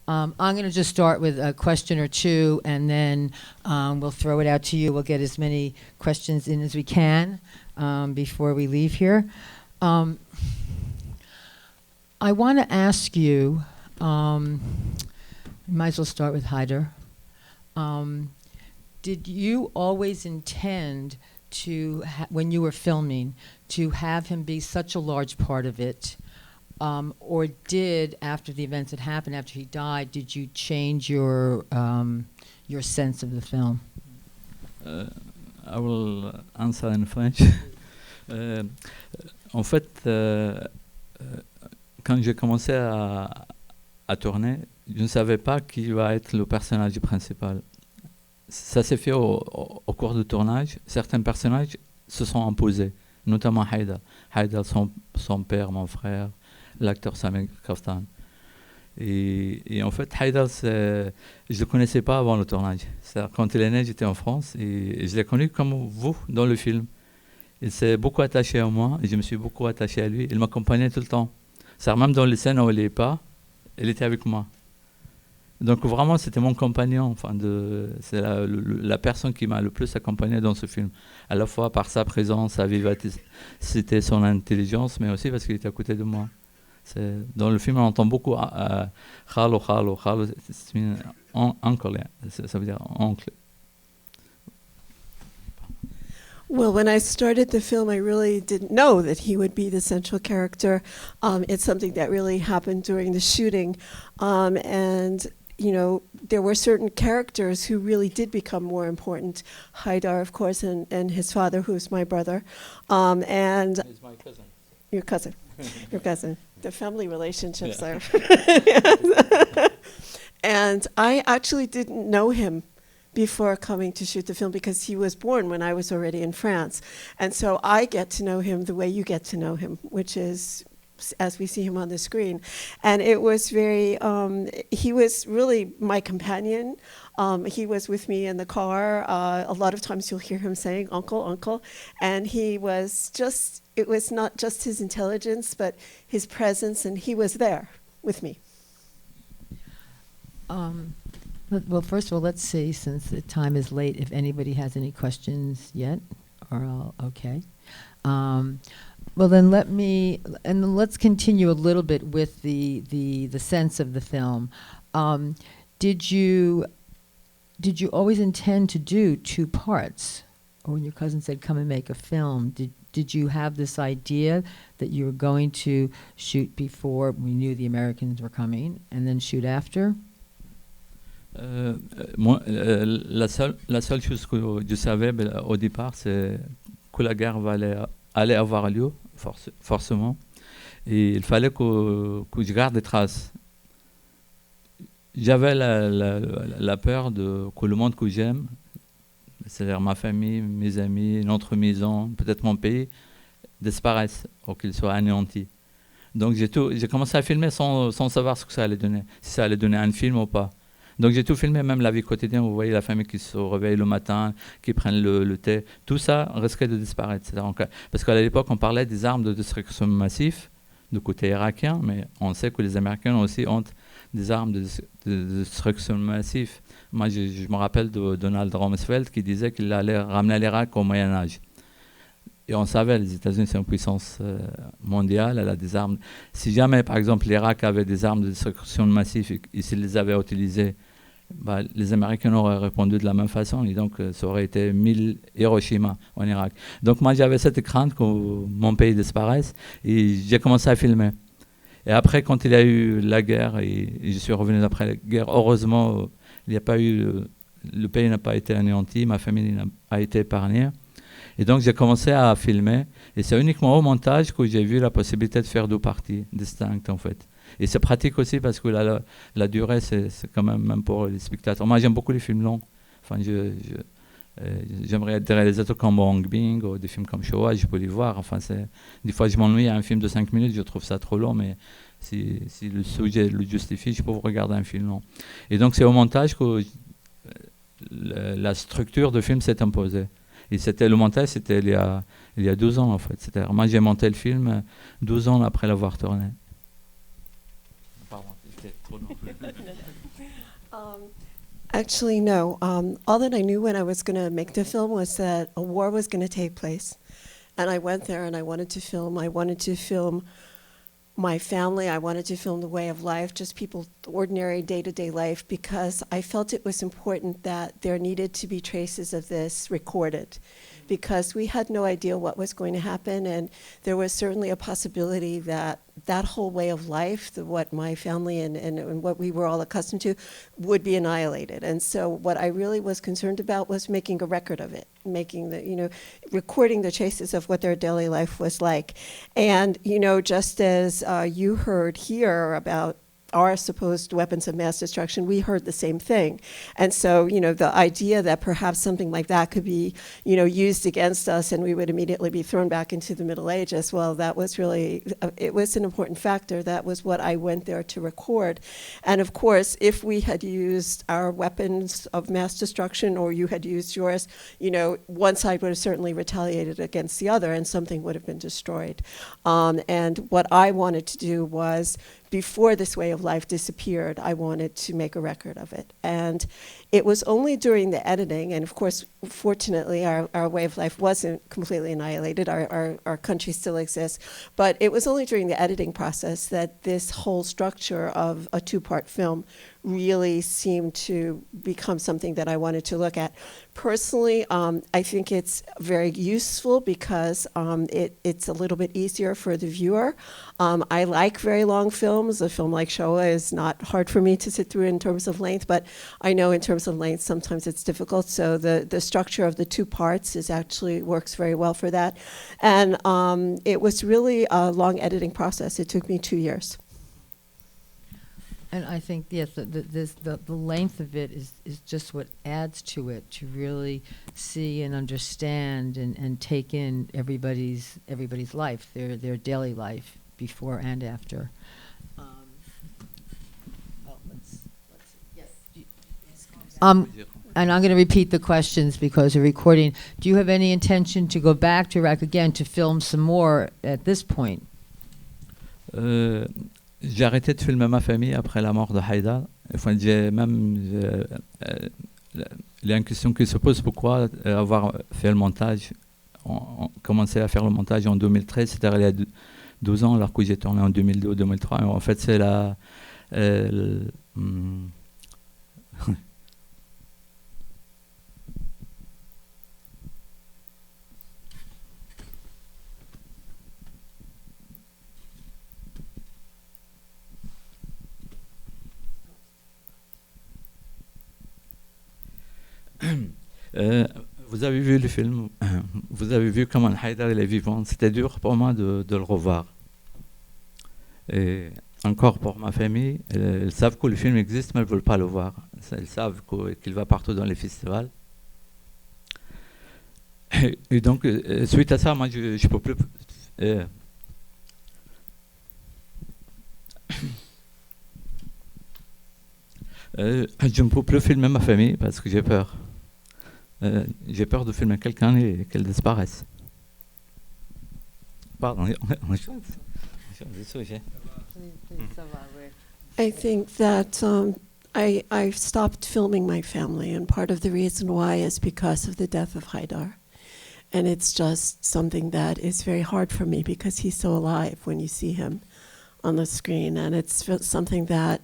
I'm going to just start with a question or two, and then we'll throw it out to you. We'll get as many questions in as we can before we leave here. I want to ask you, might as well start with Haider. Did you always intend to, when you were filming, to have him be such a large part of it? Or did, after the events that happened, after he died, did you change your sense of the film? I will answer in French. En fait, quand j'ai commencé à tourner, je ne savais pas qui va être le personnage principal. Ça s'est fait au cours du tournage. Certains personnages se sont imposés, notamment Haider. Haider, son père, mon frère, l'acteur Samir Kaftan. Et en fait, Haider, je ne le connaissais pas avant le tournage. Quand il est né, j'étais en France et je l'ai connu comme vous dans le film. Il s'est beaucoup attaché à moi et je me suis beaucoup attaché à lui. Il m'accompagnait tout le temps. Même dans les scènes où il n'est pas, il était avec moi. Donc vraiment, c'était mon compagnon. C'est la personne qui m'a le plus accompagné dans ce film. À la fois par sa présence, sa vivacité, son intelligence, mais aussi parce qu'il était à côté de moi. Dans le film, on entend beaucoup khalo, khalo, khalo, uncle, ça veut dire oncle. Well, when I started the film, I really didn't know that he would be the central character. It's something that really happened during the shooting. And, you know, there were certain characters who really did become more important. Haider, of course, and his father, who's my brother. And He's my cousin. Your cousin. Your cousin. The family relationships Yeah. are. And I actually didn't know him before coming to shoot the film because he was born when I was already in France. And so I get to know him the way you get to know him, which is as we see him on the screen. And it was very, he was really my companion. He was with me in the car. A lot of times you'll hear him saying, "Uncle, uncle." And he was just, it was not just his intelligence, but his presence, and he was there with me. Well, first of all, let's see, since the time is late, if anybody has any questions yet, or okay. Well, then let's continue a little bit with the sense of the film. Did you always intend to do two parts? Or when your cousin said, "Come and make a film," did you have this idea that you were going to shoot before we knew the Americans were coming, and then shoot after? Moi, la seule chose que je savais au départ, c'est que la guerre allait avoir lieu, forcément. Et il fallait que je garde des traces. J'avais la peur que le monde que j'aime, c'est-à-dire ma famille, mes amis, notre maison, peut-être mon pays, disparaissent ou qu'ils soient anéantis. Donc j'ai commencé à filmer sans savoir ce que ça allait donner, si ça allait donner un film ou pas. Donc j'ai tout filmé, même la vie quotidienne. Vous voyez la famille qui se réveille le matin, qui prennent le thé. Tout ça risquait de disparaître. Parce qu'à l'époque, on parlait des armes de destruction massive du côté irakien, mais on sait que les Américains aussi ont des armes de destruction massive. Moi, je me rappelle de Donald Rumsfeld qui disait qu'il allait ramener l'Irak au Moyen-Âge. Et on savait, les États-Unis, c'est une puissance mondiale, elle a des armes. Si jamais, par exemple, l'Irak avait des armes de destruction massive et s'ils les avaient utilisées, les Américains auraient répondu de la même façon. Et donc, ça aurait été 1000 Hiroshima en Irak. Donc, moi, j'avais cette crainte que mon pays disparaisse et j'ai commencé à filmer. Et après, quand il y a eu la guerre, et je suis revenu après la guerre, heureusement, il n'y a pas eu, le pays n'a pas été anéanti, ma famille a été épargnée. Et donc, j'ai commencé à filmer. Et c'est uniquement au montage que j'ai vu la possibilité de faire deux parties distinctes, en fait. Et c'est pratique aussi parce que la durée, c'est quand même pour les spectateurs. Moi, j'aime beaucoup les films longs. Enfin, j'aimerais être des réalisateurs comme Bang Bing ou des films comme Shoah, je peux les voir. Enfin, des fois, je m'ennuie à un film de 5 minutes, je trouve ça trop long, mais si le sujet le justifie, je peux regarder un film long. Et donc, c'est au montage que la structure de film s'est imposée. Et le montage, c'était il y a 12 ans, en fait. Moi, j'ai monté le film 12 ans après l'avoir tourné. Pardon, Actually, no. All that I knew when I was going to make the film was that a war was going to take place. And I went there and I wanted to film. I wanted to film my family. I wanted to film the way of life, just people's ordinary day-to-day life, because I felt it was important that there needed to be traces of this recorded, because we had no idea what was going to happen, and there was certainly a possibility that that whole way of life, what my family and what we were all accustomed to, would be annihilated. And so what I really was concerned about was making a record of it, making the, recording the traces of what their daily life was like. And, just as you heard here about our supposed weapons of mass destruction, we heard the same thing. And so, the idea that perhaps something like that could be, used against us and we would immediately be thrown back into the Middle Ages, well, that was really, it was an important factor. That was what I went there to record. And of course, if we had used our weapons of mass destruction or you had used yours, one side would have certainly retaliated against the other and something would have been destroyed. And what I wanted to do was, before this way of life disappeared, I wanted to make a record of it. And it was only during the editing, and of course, fortunately, our way of life wasn't completely annihilated. Our country still exists. But it was only during the editing process that this whole structure of a two-part film really seemed to become something that I wanted to look at. Personally, I think it's very useful because it's a little bit easier for the viewer. I like very long films. A film like Shoah is not hard for me to sit through in terms of length, but I know in terms of length sometimes it's difficult. So the structure of the two parts works very well for that. And it was really a long editing process. It took me 2 years. And I think, yes, the length of it is just what adds to it, to really see and understand and take in everybody's life, their daily life, before and after. And I'm going to repeat the questions because of recording. Do you have any intention to go back to Iraq again to film some more at this point? J'ai arrêté de filmer ma famille après la mort de Haider. Enfin, il y a une question qui se pose, pourquoi avoir fait le montage, commencé à faire le montage en 2013, c'est-à-dire il y a 12 ans, alors que j'ai tourné en 2002 ou 2003. En fait, c'est la... Vous avez vu le film, vous avez vu comment Haider est vivant. C'était dur pour moi de le revoir. Et encore pour ma famille, ils savent que le film existe, mais ils ne veulent pas le voir. Ils savent qu'il va partout dans les festivals. Et donc, suite à ça, moi, je ne peux plus... je ne peux plus filmer ma famille parce que j'ai peur. J'ai peur de filmer quelqu'un et qu'elle disparaisse. Pardon, on change de sujet. I think that I stopped filming my family, and part of the reason why is because of the death of Haider. And it's just something that is very hard for me because he's so alive when you see him on the screen. And it's something that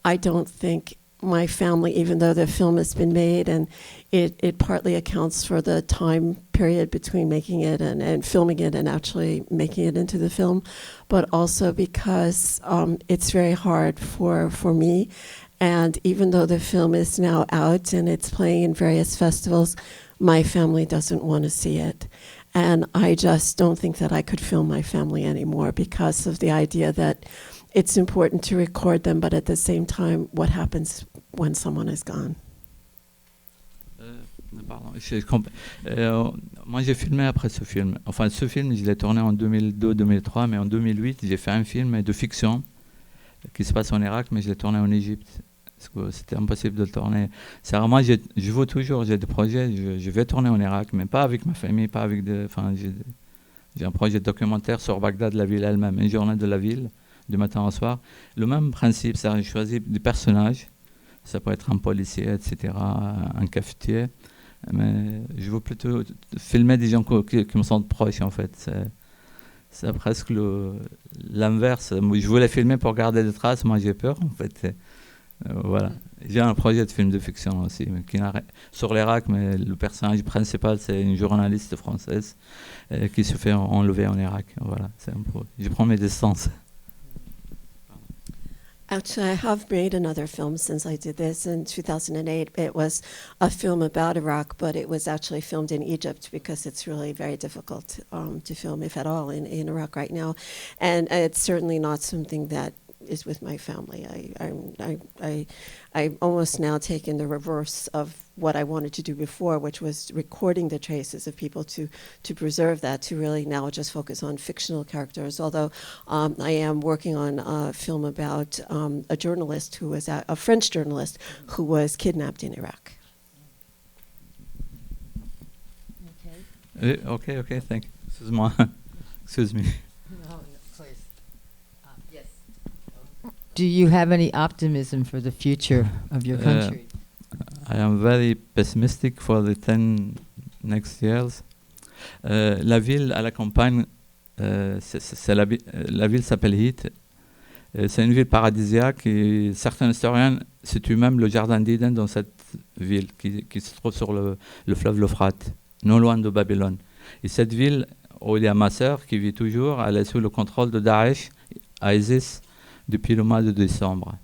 I don't think my family, even though the film has been made, and it partly accounts for the time period between making it and filming it and actually making it into the film, but also because it's very hard for me. And even though the film is now out and it's playing in various festivals, my family doesn't want to see it. And I just don't think that I could film my family anymore because of the idea that it's important to record them, but at the same time, what happens when someone is gone? Pardon, moi j'ai filmé après ce film. Enfin, ce film, je l'ai tourné en 2002-2003, mais en 2008, j'ai fait un film de fiction qui se passe en Irak, mais je l'ai tourné en Égypte. Parce que c'était impossible de le tourner. C'est rarement, je veux toujours, j'ai des projets, je vais tourner en Irak, mais pas avec ma famille, pas avec des... Enfin, j'ai un projet documentaire sur Baghdad, la ville elle-même, une journée de la ville, du matin au soir. Le même principe, c'est-à-dire je choisis des personnages, ça peut être un policier, etc., un cafetier, mais je veux plutôt filmer des gens qui me sentent proches, en fait. C'est presque l'inverse. Je voulais filmer pour garder des traces, moi j'ai peur, en fait. Voilà. J'ai un projet de film de fiction aussi, mais sur l'Irak, mais le personnage principal, c'est une journaliste française qui se fait enlever en Irak. Voilà, c'est un peu... Je prends mes distances. Actually, I have made another film since I did this in 2008. It was a film about Iraq, but it was actually filmed in Egypt because it's really very difficult to film, if at all, in Iraq right now. And it's certainly not something that is with my family. I'm almost now taking the reverse of what I wanted to do before, which was recording the traces of people to preserve that, to really now just focus on fictional characters. Although I am working on a film about a journalist who was a French journalist who was kidnapped in Iraq. Okay, thank you. Excuse-moi. Excuse me. No, please. Yes. Do you have any optimism for the future of your country? I am very pessimistic for the 10 next years. La ville à la campagne, la ville s'appelle Heath. C'est une ville paradisiaque et certains historiens situent même le jardin d'Éden dans cette ville qui se trouve sur le fleuve l'Euphrate, non loin de Babylone. Et cette ville, où il y a ma sœur qui vit toujours, elle est sous le contrôle de Daesh, ISIS, depuis le mois de décembre.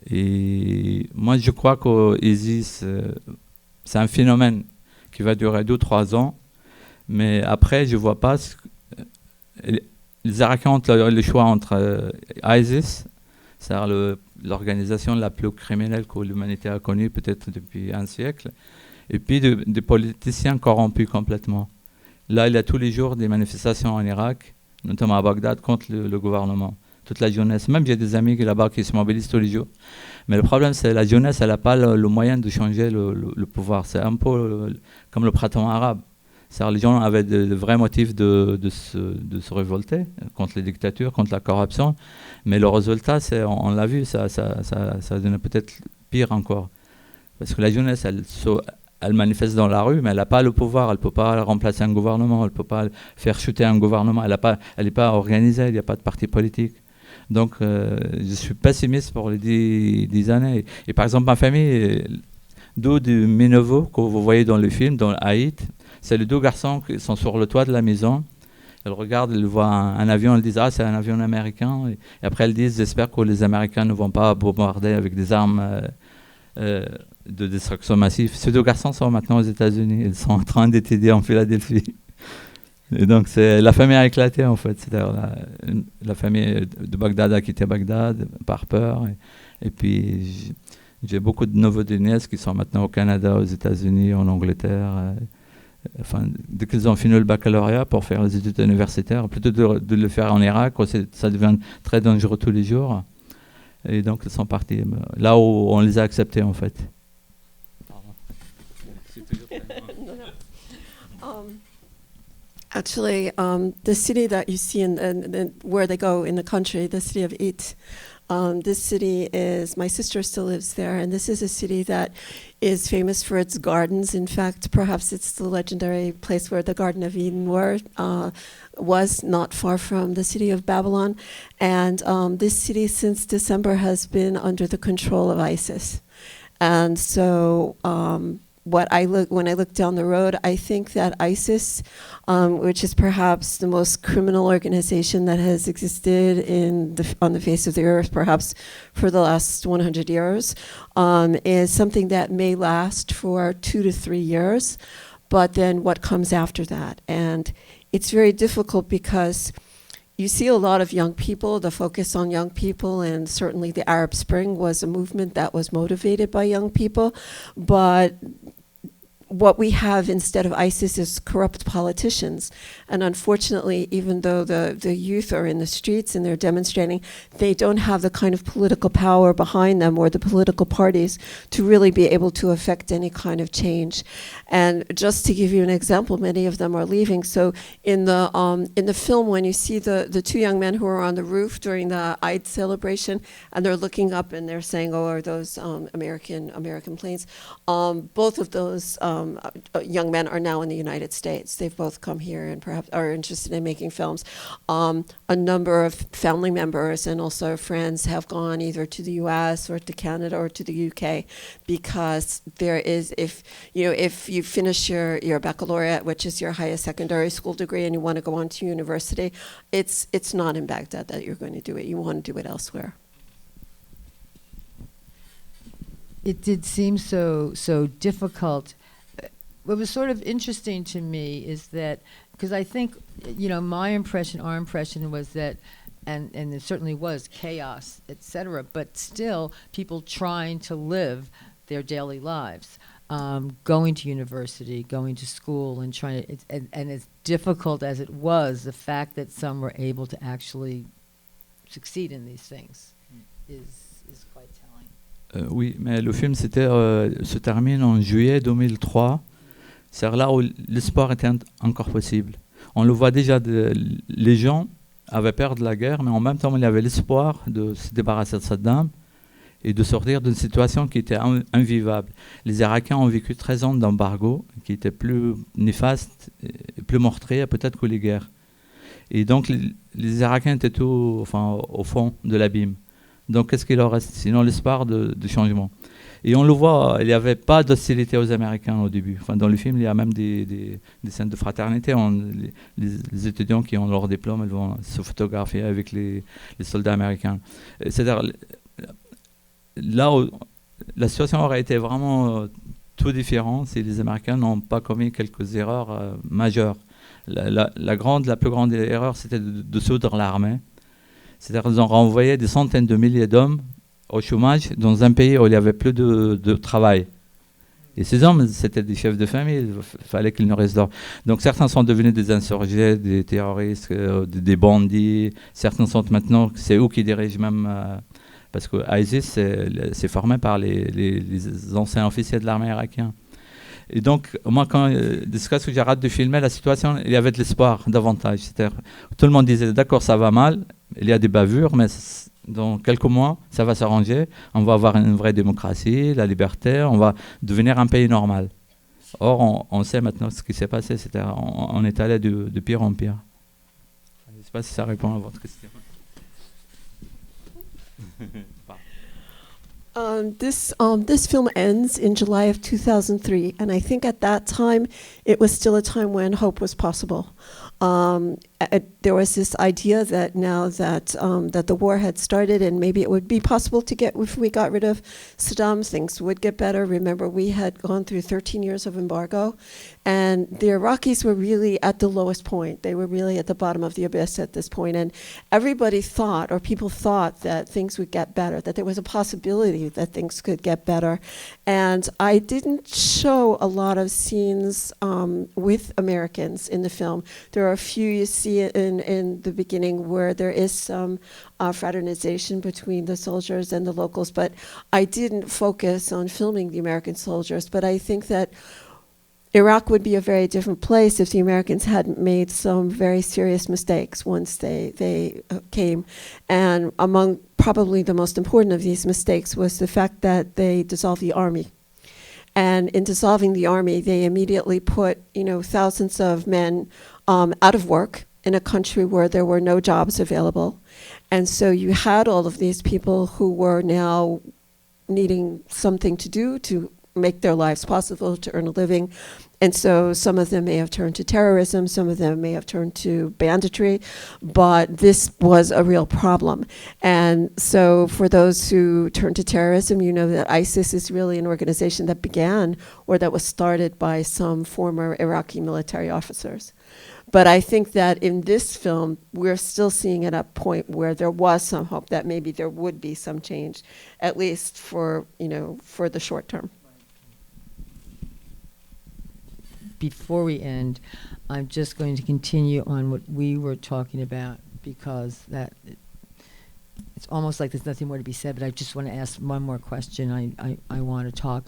Et moi, je crois qu'ISIS, c'est un phénomène qui va durer 2-3 ans, mais après, je ne vois pas... Les Irakiens ont le choix entre ISIS, c'est-à-dire l'organisation la plus criminelle que l'humanité a connue peut-être depuis un siècle, et puis des politiciens corrompus complètement. Là, il y a tous les jours des manifestations en Irak, notamment à Bagdad, contre le gouvernement. Toute la jeunesse, même j'ai des amis là-bas qui se mobilisent tous les jours. Mais le problème, c'est que la jeunesse, elle n'a pas le moyen de changer le pouvoir. C'est un peu comme le printemps arabe. C'est-à-dire les gens avaient de vrais motifs de se révolter contre les dictatures, contre la corruption. Mais le résultat, on l'a vu, ça devient peut-être pire encore. Parce que la jeunesse, elle manifeste dans la rue, mais elle n'a pas le pouvoir. Elle ne peut pas remplacer un gouvernement, elle ne peut pas faire chuter un gouvernement. Elle n'est pas organisée, il n'y a pas de parti politique. Donc, je suis pessimiste pour les 10 années. Et par exemple, ma famille, deux de mes neveux que vous voyez dans le film, dans Haït, c'est les 2 garçons qui sont sur le toit de la maison. Elles regardent, elles voient un avion, elles disent « Ah, c'est un avion américain ». Et après, elles disent « J'espère que les Américains ne vont pas bombarder avec des armes de destruction massive ». Ces 2 garçons sont maintenant aux États-Unis. Ils sont en train d'étudier en Philadelphie. Et donc, la famille a éclaté, en fait. C'est-à-dire la famille de Bagdad a quitté Bagdad par peur. Et puis, j'ai beaucoup de neveux et de nièces qui sont maintenant au Canada, aux États-Unis, en Angleterre. Enfin, dès qu'ils ont fini le baccalauréat pour faire les études universitaires, plutôt de le faire en Irak, ça devient très dangereux tous les jours. Et donc, ils sont partis là où on les a acceptés, en fait. Actually, the city that you see where they go in the country, the city of It, this city my sister still lives there, and this is a city that is famous for its gardens. In fact, perhaps it's the legendary place where the Garden of Eden was not far from the city of Babylon. And this city since December has been under the control of ISIS. And so when I look down the road, I think that ISIS, which is perhaps the most criminal organization that has existed on the face of the earth, perhaps for the last 100 years, is something that may last for 2 to 3 years. But then what comes after that? And it's very difficult because you see a lot of young people, the focus on young people, and certainly the Arab Spring was a movement that was motivated by young people. But what we have instead of ISIS is corrupt politicians. And unfortunately, even though the youth are in the streets and they're demonstrating, they don't have the kind of political power behind them or the political parties to really be able to affect any kind of change. And just to give you an example, many of them are leaving. So in the film, when you see the two young men who are on the roof during the Eid celebration, and they're looking up and they're saying, "Oh, are those American planes?" Both of those young men are now in the United States. They've both come here and perhaps are interested in making films. A number of family members and also friends have gone either to the US or to Canada or to the UK, because there is, if you finish your baccalaureate, which is your highest secondary school degree, and you want to go on to university, it's not in Baghdad that you're going to do it. You want to do it elsewhere. It did seem so difficult. What was sort of interesting to me is that, because I think, my impression, our impression was that, and there certainly was chaos, etc., but still people trying to live their daily lives, going to university, going to school, and trying to, and as difficult as it was, the fact that some were able to actually succeed in these things is quite telling. Oui, mais le film se termine en juillet 2003. C'est là où l'espoir était encore possible. On le voit déjà, les gens avaient peur de la guerre, mais en même temps, il y avait l'espoir de se débarrasser de Saddam et de sortir d'une situation qui était invivable. Les Irakiens ont vécu 13 ans d'embargo, qui était plus néfaste, plus meurtrier peut-être que les guerres. Et donc, les Irakiens étaient au fond de l'abîme. Donc, qu'est-ce qu'il leur reste? Sinon, l'espoir de changement. Et on le voit, il n'y avait pas d'hostilité aux Américains au début. Enfin, dans le film, il y a même des scènes de fraternité. Les étudiants qui ont leur diplôme, ils vont se photographier avec les soldats américains. C'est-à-dire, là où la situation aurait été vraiment tout différente si les Américains n'ont pas commis quelques erreurs majeures. La plus grande erreur, c'était de dissoudre l'armée. C'est-à-dire qu'ils ont renvoyé des centaines de milliers d'hommes au chômage dans un pays où il n'y avait plus de travail. Et ces hommes, c'était des chefs de famille, il fallait qu'ils nourrissent d'or. Donc certains sont devenus des insurgés, des terroristes, des bandits. Certains sont maintenant, c'est eux qui dirigent même, parce que ISIS, c'est formé par les anciens officiers de l'armée irakienne. Et donc, moi, jusqu'à ce que j'arrête de filmer la situation, il y avait de l'espoir davantage. C'est-à-dire, tout le monde disait, d'accord, ça va mal, il y a des bavures, mais dans quelques mois, ça va s'arranger, on va avoir une vraie démocratie, la liberté, on va devenir un pays normal. Or, on sait maintenant ce qui s'est passé, c'est-à-dire, on est allé de pire en pire. Je ne sais pas si ça répond à votre question. This film ends in July of 2003, and I think at that time it was still a time when hope was possible. There was this idea that now that that the war had started, and maybe it would be possible to get, if we got rid of Saddam, things would get better. Remember, we had gone through 13 years of embargo, and the Iraqis were really at the lowest point. They were really at the bottom of the abyss at this point, and everybody thought, or people thought, that things would get better, that there was a possibility that things could get better. And I didn't show a lot of scenes with Americans in the film. There are a few you see in the beginning where there is some fraternization between the soldiers and the locals, but I didn't focus on filming the American soldiers. But I think that Iraq would be a very different place if the Americans hadn't made some very serious mistakes once they came. And among probably the most important of these mistakes was the fact that they dissolved the army. And in dissolving the army, they immediately put, thousands of men out of work in a country where there were no jobs available. And so you had all of these people who were now needing something to do to make their lives possible, to earn a living. And so some of them may have turned to terrorism, some of them may have turned to banditry, but this was a real problem. And so for those who turn to terrorism, you know that ISIS is really an organization that began, or that was started by some former Iraqi military officers. But I think that in this film, we're still seeing at a point where there was some hope that maybe there would be some change, at least for the short term. before we end, I'm just going to continue on what we were talking about, because it's almost like there's nothing more to be said, but I just want to ask one more question. I want to talk.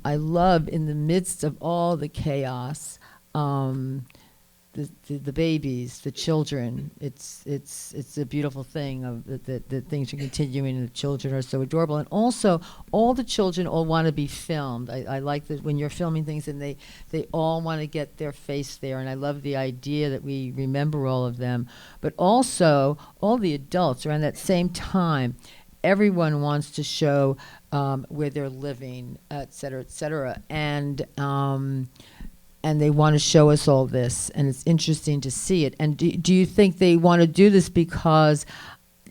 I love, in the midst of all the chaos, the babies, the children. It's a beautiful thing that things are continuing, and the children are so adorable. And also, all the children all want to be filmed. I like that when you're filming things, and they all want to get their face there. And I love the idea that we remember all of them. But also, all the adults around that same time, everyone wants to show where they're living, et cetera, and they want to show us all this, and it's interesting to see it. And do you think they want to do this because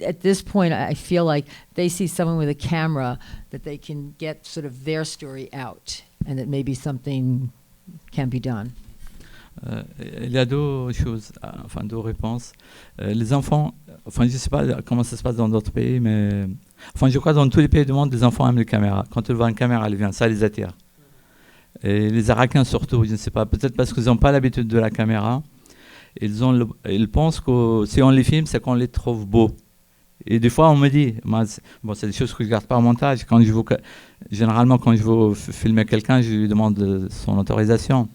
at this point I feel like they see someone with a camera that they can get sort of their story out, and that maybe something can be done? Il y a deux choses, enfin deux réponses. Les enfants, enfin je ne sais pas comment ça se passe dans d'autres pays, mais enfin je crois que dans tous les pays du monde, les enfants aiment les caméras. Quand ils voient une caméra, elle vient, ça les attire. Et les Irakiens surtout, je ne sais pas, peut-être parce qu'ils n'ont pas l'habitude de la caméra, ils pensent que si on les filme, c'est qu'on les trouve beaux. Et des fois, on me dit, moi, bon, c'est des choses que je ne garde pas en montage. Généralement, quand je veux filmer quelqu'un, je lui demande son autorisation.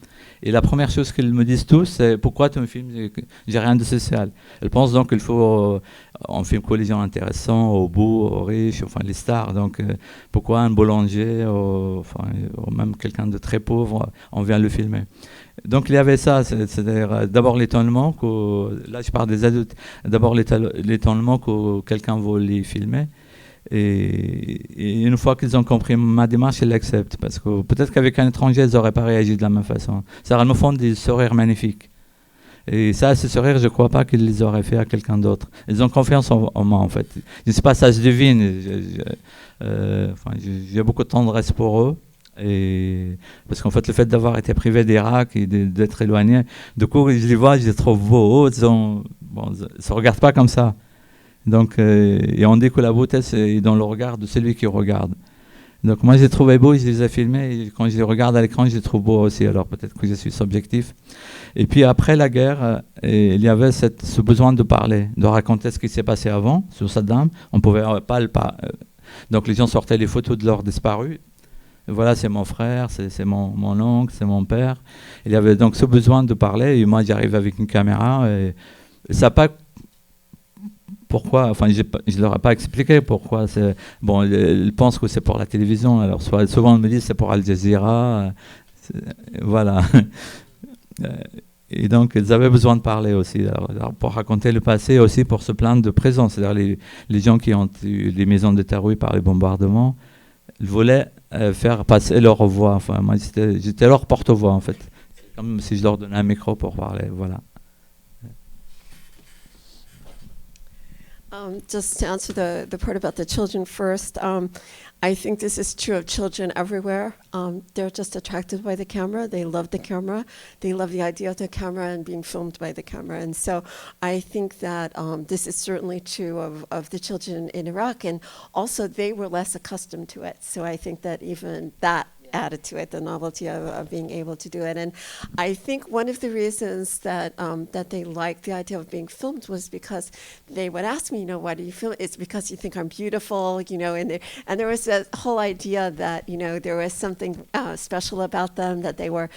Et la première chose qu'ils me disent tous, c'est pourquoi tu me filmes, j'ai rien de social. Ils pensent donc qu'il faut, on filme que les gens intéressants, aux beaux, aux riches, enfin les stars. Donc pourquoi un boulanger, ou même quelqu'un de très pauvre, on vient le filmer. Donc il y avait ça, c'est-à-dire d'abord l'étonnement, là je parle des adultes, d'abord l'étonnement que quelqu'un veut les filmer. Et une fois qu'ils ont compris ma démarche, ils l'acceptent. Parce que peut-être qu'avec un étranger, ils n'auraient pas réagi de la même façon. Ça, ils me font des sourires magnifiques. Et ça, ces sourires, je ne crois pas qu'ils les auraient fait à quelqu'un d'autre. Ils ont confiance en moi, en fait. Je ne sais pas, ça se devine. J'ai beaucoup de tendresse pour eux. Parce qu'en fait, le fait d'avoir été privé d'Irak et d'être éloigné, du coup, je les vois, je les trouve beaux. Ils ne se regardent pas comme ça. Donc, et on dit que la beauté, c'est dans le regard de celui qui regarde. Donc, moi, je les trouvais beaux, je les ai filmés, et quand je les regarde à l'écran, je les trouve beaux aussi. Alors, peut-être que je suis subjectif. Et puis, après la guerre, il y avait ce besoin de parler, de raconter ce qui s'est passé avant, sur Saddam. On ne pouvait pas le parler. Donc, les gens sortaient les photos de leurs disparus. Et voilà, c'est mon frère, c'est mon oncle, c'est mon père. Il y avait donc ce besoin de parler, et moi, j'arrive avec une caméra, et ça n'a pas... Pourquoi? Enfin, je ne leur ai pas expliqué pourquoi. Bon, ils pensent que c'est pour la télévision. Alors, souvent, on me dit que c'est pour Al Jazeera. Voilà. Et donc, ils avaient besoin de parler aussi. Alors, pour raconter le passé, et aussi pour se plaindre de présent. C'est-à-dire les gens qui ont eu les maisons détruites par les bombardements, ils voulaient faire passer leur voix. Enfin, moi, j'étais leur porte-voix, en fait. C'est comme si je leur donnais un micro pour parler. Voilà. Just to answer the part about the children first, I think this is true of children everywhere. They're just attracted by the camera. They love the camera. They love the idea of the camera and being filmed by the camera. And so I think that this is certainly true of the children in Iraq. And also they were less accustomed to it. So I think that even that added to it, the novelty of being able to do it. And I think one of the reasons that that they liked the idea of being filmed was because they would ask me, why do you film? It's because you think I'm beautiful, and there was a whole idea that, there was something special about them, that they were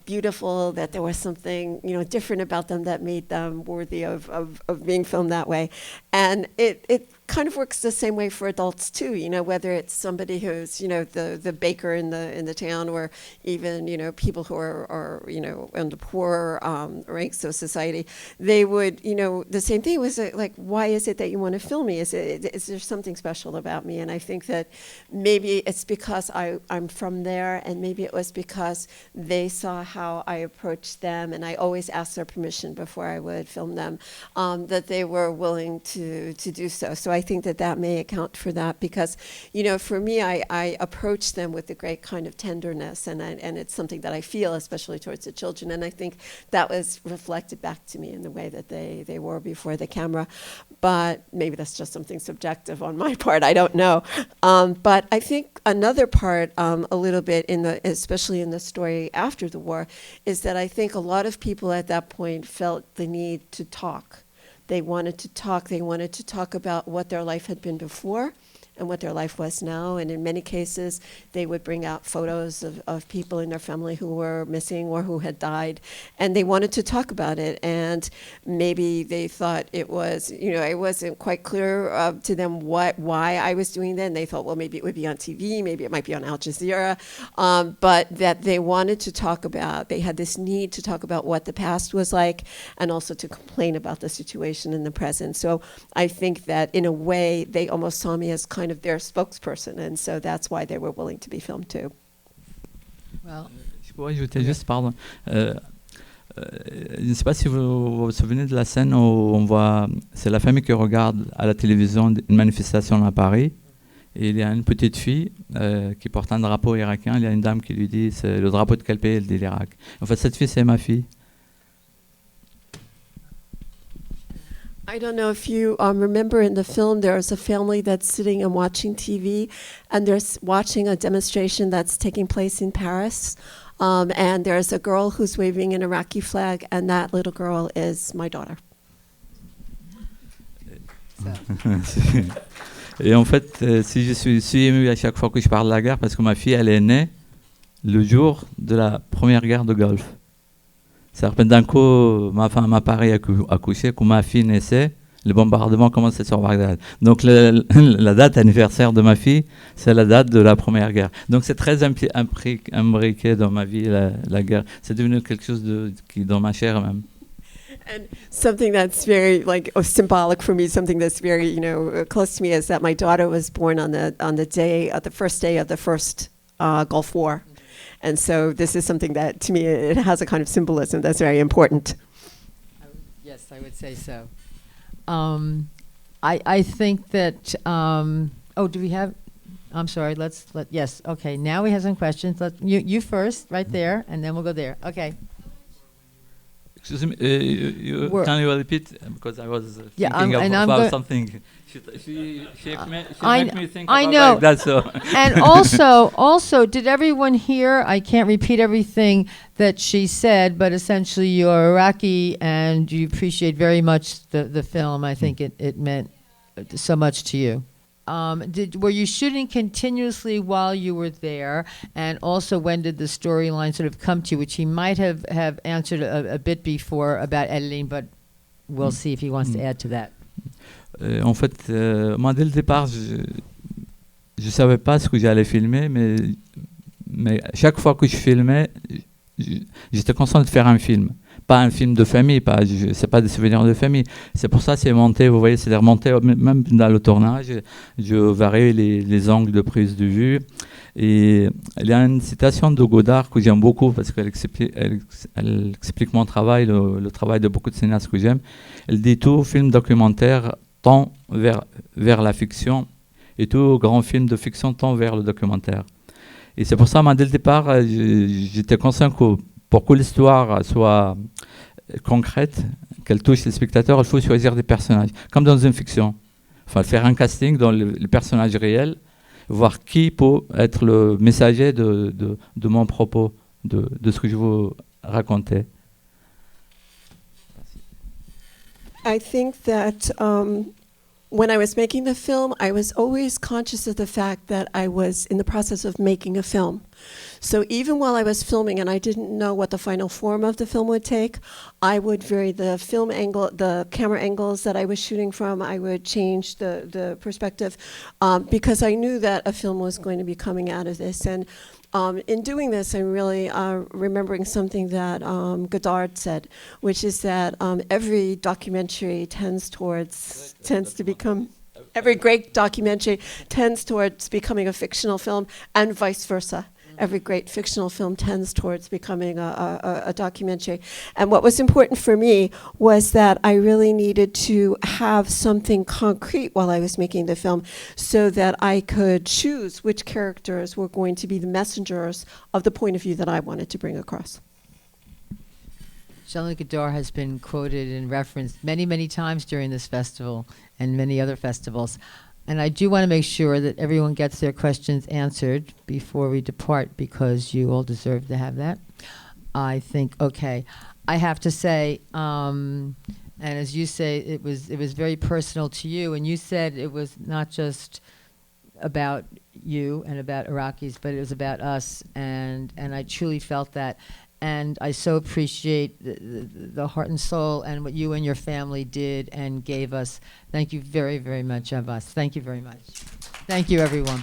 beautiful, that there was something, different about them that made them worthy of being filmed that way. And it kind of works the same way for adults too, whether it's somebody who's, the baker in the town, or even, people who are in the poorer ranks of society. They would, the same thing was like, why is it that you want to film me? Is there something special about me? And I think that maybe it's because I'm from there, and maybe it was because they saw how I approached them, and I always asked their permission before I would film them, that they were willing to do so. So I think that that may account for that because, you know, for me, I approach them with a great kind of tenderness, and it's something that I feel, especially towards the children, and I think that was reflected back to me in the way that they were before the camera. But maybe that's just something subjective on my part, I don't know. But I think another part, a little bit, especially in the story after the war, is that I think a lot of people at that point felt the need to talk. They wanted to talk. They wanted to talk about what their life had been before and what their life was now. And in many cases, they would bring out photos of people in their family who were missing or who had died. And they wanted to talk about it. And maybe they thought it was, you know, it wasn't quite clear to them why I was doing that. And they thought, well, maybe it would be on TV, maybe it might be on Al Jazeera. But that they wanted to talk about, they had this need to talk about what the past was like and also to complain about the situation in the present. So I think that in a way, they almost saw me as kind of their spokesperson, and so that's why they were willing to be filmed too. Well, Je pourrais ajouter juste, pardon. Je ne sais pas si vous vous souvenez de la scène où on voit, c'est la famille qui regarde à la télévision une manifestation à Paris, et il y a une petite fille qui porte un drapeau irakien. Il y a une dame qui lui dit, c'est le drapeau de quel pays? Elle dit l'Irak. En fait, cette fille, c'est ma fille. I don't know if you remember in the film, there's a family that's sitting and watching TV, and they're watching a demonstration that's taking place in Paris. And there's a girl who's waving an Iraqi flag, and that little girl is my daughter. Et en fait, si je suis ému à chaque fois que je parle de la guerre, parce que ma fille, elle est née le jour de la première guerre de Golfe. C'est-à-dire d'un coup, ma femme à Paris a accouché, quand ma fille naissait, le bombardement commençait sur Baghdad. Donc la date anniversaire de ma fille, c'est la date de la première guerre. Donc c'est très imbriqué dans ma vie, la guerre. C'est devenu quelque chose qui est dans ma chair même. And something that's very symbolic for me, something that's very, you know, close to me is that my daughter was born on the first day of the first Gulf War. And so this is something that, to me, it has a kind of symbolism that's very important. Yes, I would say so. I think that, do we have, I'm sorry, yes, okay, now we have some questions. You first, right there, and then we'll go there. Okay. Excuse me, can you repeat? Because I was thinking about something. She made me think I about know. like that. So. And also, did everyone hear? I can't repeat everything that she said, but essentially you're Iraqi and you appreciate very much the film. I think it meant so much to you. Were you shooting continuously while you were there? And also, when did the storyline sort of come to you, which he might have answered a bit before about editing, but we'll see if he wants to add to that. En fait, moi, dès le départ, je savais pas ce que j'allais filmer, mais chaque fois que je filmais, j'étais conscient de faire un film. Pas un film de famille, c'est pas des souvenirs de famille. C'est pour ça c'est monté, vous voyez, c'est remonté, même dans le tournage, je varie les angles de prise de vue. Et il y a une citation de Godard que j'aime beaucoup parce qu'elle explique mon travail, le travail de beaucoup de cinéastes que j'aime. Elle dit tout film documentaire tend vers la fiction et tout grand film de fiction tend vers le documentaire. Et c'est pour ça, moi, dès le départ, j'étais conscient que pour que l'histoire soit concrète, qu'elle touche les spectateurs, il faut choisir des personnages, comme dans une fiction. Enfin, faire un casting dans les personnages réels, voir qui peut être le messager de mon propos, de ce que je veux raconter. I think that when I was making the film, I was always conscious of the fact that I was in the process of making a film. So even while I was filming and I didn't know what the final form of the film would take, I would vary the film angle, the camera angles that I was shooting from. I would change the perspective because I knew that a film was going to be coming out of this. And in doing this, I'm really remembering something that Godard said, which is that every documentary every great documentary tends towards becoming a fictional film, and vice versa. every great fictional film tends towards becoming a documentary. And what was important for me was that I really needed to have something concrete while I was making the film so that I could choose which characters were going to be the messengers of the point of view that I wanted to bring across. Shalini Gadar has been quoted and referenced many, many times during this festival and many other festivals. And I do want to make sure that everyone gets their questions answered before we depart, because you all deserve to have that. I think, okay, I have to say, and as you say, it was very personal to you, and you said it was not just about you and about Iraqis, but it was about us, and I truly felt that. And I so appreciate the heart and soul and what you and your family did and gave us. Thank you very, very much, Abbas. Thank you very much. Thank you, everyone.